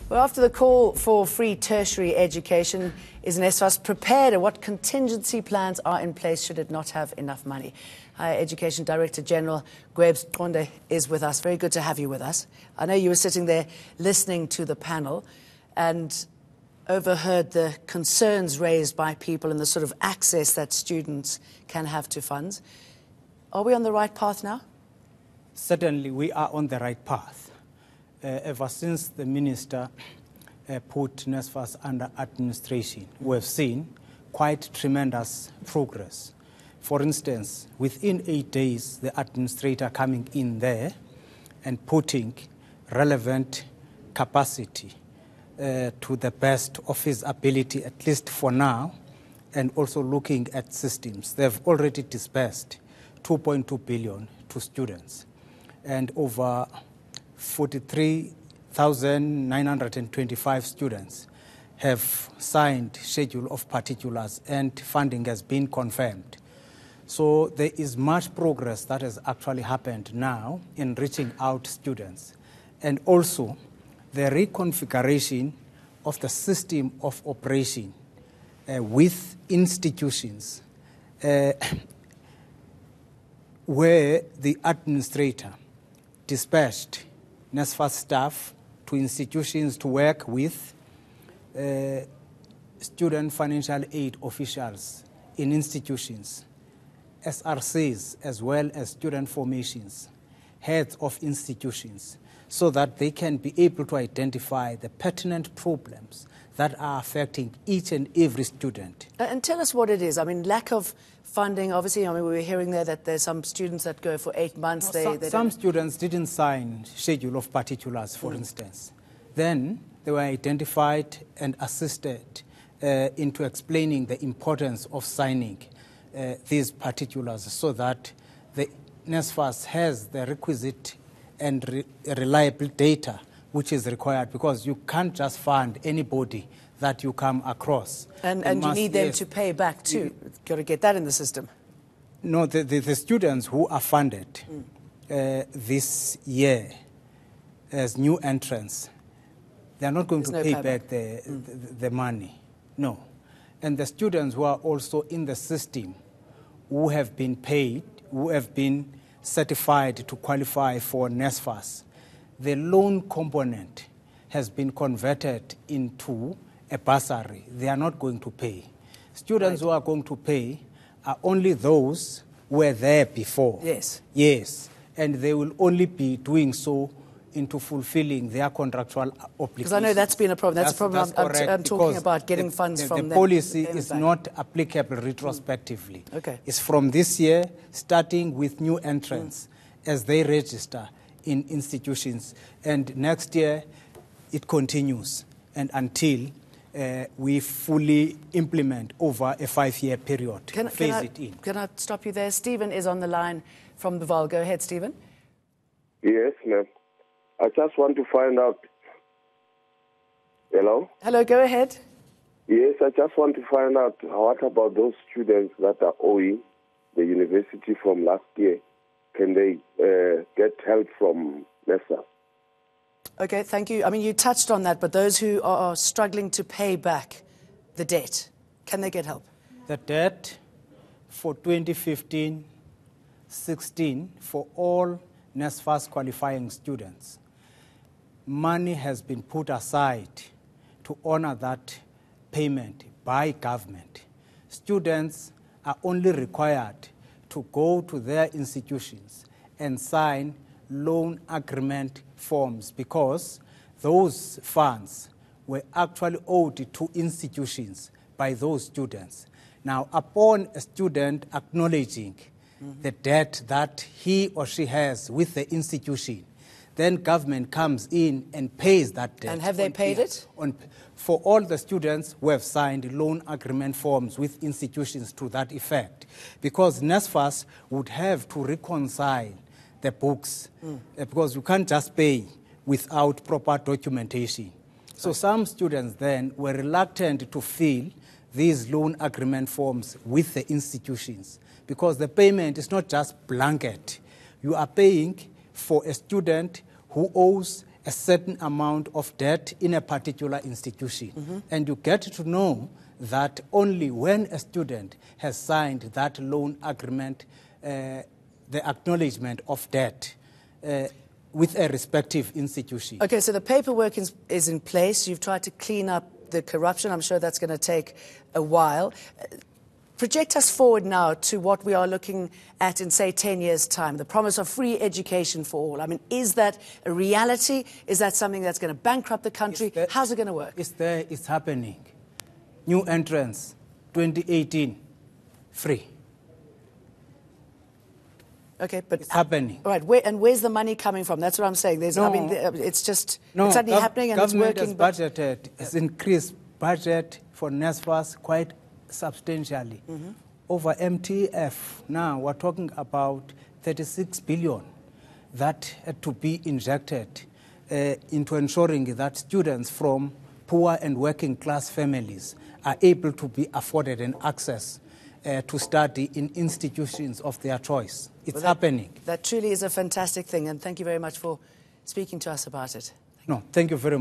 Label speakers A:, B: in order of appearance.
A: Well, after the call for free tertiary education, is NSFAS prepared, and what contingency plans are in place should it not have enough money? Higher Education Director General Gwebinkudla Qonde is with us. Very good to have you with us. I know you were sitting there listening to the panel and overheard the concerns raised by people and the sort of access that students can have to funds. Are we on the right path now?
B: Certainly, we are on the right path. Ever since the minister put NSFAS under administration, we have seen quite tremendous progress. For instance, within 8 days, the administrator coming in there and putting relevant capacity to the best of his ability, at least for now, and also looking at systems. They've already disbursed 2.2 billion to students, and over 43,925 students have signed schedule of particulars and funding has been confirmed. So there is much progress that has actually happened now in reaching out students, and also the reconfiguration of the system of operation with institutions where the administrator dispatched NSFAS staff to institutions to work with student financial aid officials in institutions, SRCs, as well as student formations, heads of institutions, so that they can be able to identify the pertinent problems that are affecting each and every student.
A: And tell us what it is. I mean, lack of funding, obviously. I mean, we were hearing there that there's some students that go for 8 months.
B: Some students didn't sign schedule of particulars, for instance. Then they were identified and assisted into explaining the importance of signing these particulars so that the NSFAS has the requisite and reliable data which is required, because you can't just fund anybody that you come across.
A: And you need them to pay back too. You've got to get that in the system.
B: No, the students who are funded this year as new entrants, they are not going to pay back the money. No. And the students who are also in the system who have been paid, who have been certified to qualify for NSFAS, the loan component has been converted into a bursary. They are not going to pay. Students who are going to pay are only those who were there before.
A: Yes.
B: Yes. And they will only be doing so into fulfilling their contractual obligations.
A: Because I know that's been a problem. That's a problem I'm talking about, getting funds from them.
B: The policy is not applicable retrospectively.
A: Okay.
B: It's from this year, starting with new entrants as they register in institutions. And next year, it continues. And until we fully implement over a 5-year period, phase it in.
A: Can I stop you there? Stephen is on the line from the Val. Go ahead, Stephen.
C: Yes, ma'am. I just want to find out. Hello?
A: Hello, go ahead.
C: Yes, I just want to find out what about those students that are owing the university from last year? Can they get help from NSFAS?
A: Okay, thank you. I mean, you touched on that, but those who are struggling to pay back the debt, can they get help?
B: The debt for 2015-16 for all NSFAS qualifying students, money has been put aside to honor that payment by government. Students are only required to go to their institutions and sign loan agreement forms, because those funds were actually owed to institutions by those students. Now, upon a student acknowledging the debt that he or she has with the institution, then government comes in and pays that debt.
A: And have they paid it?
B: For all the students who have signed loan agreement forms with institutions to that effect, because NSFAS would have to reconcile the books, because you can't just pay without proper documentation. So some students then were reluctant to fill these loan agreement forms with the institutions, because the payment is not just blanket. You are paying for a student who owes a certain amount of debt in a particular institution. And you get to know that only when a student has signed that loan agreement, the acknowledgement of debt with a respective institution.
A: Okay, so the paperwork is in place. You've tried to clean up the corruption. I'm sure that's going to take a while. Project us forward now to what we are looking at in, say, 10 years' time, the promise of free education for all. I mean, is that a reality? Is that something that's going to bankrupt the country? How's it going to work?
B: It's there, it's happening. New entrance, 2018, free.
A: Okay, but
B: it's happening.
A: All right, where's the money coming from? That's what I'm saying. It's just it's suddenly happening and it's working.
B: Government has increased budget for NSFAS quite substantially. Over MTF, now we're talking about 36 billion that had to be injected into ensuring that students from poor and working class families are able to be afforded and access to study in institutions of their choice. It's happening.
A: That truly is a fantastic thing, and thank you very much for speaking to us about it.
B: No, thank you very much.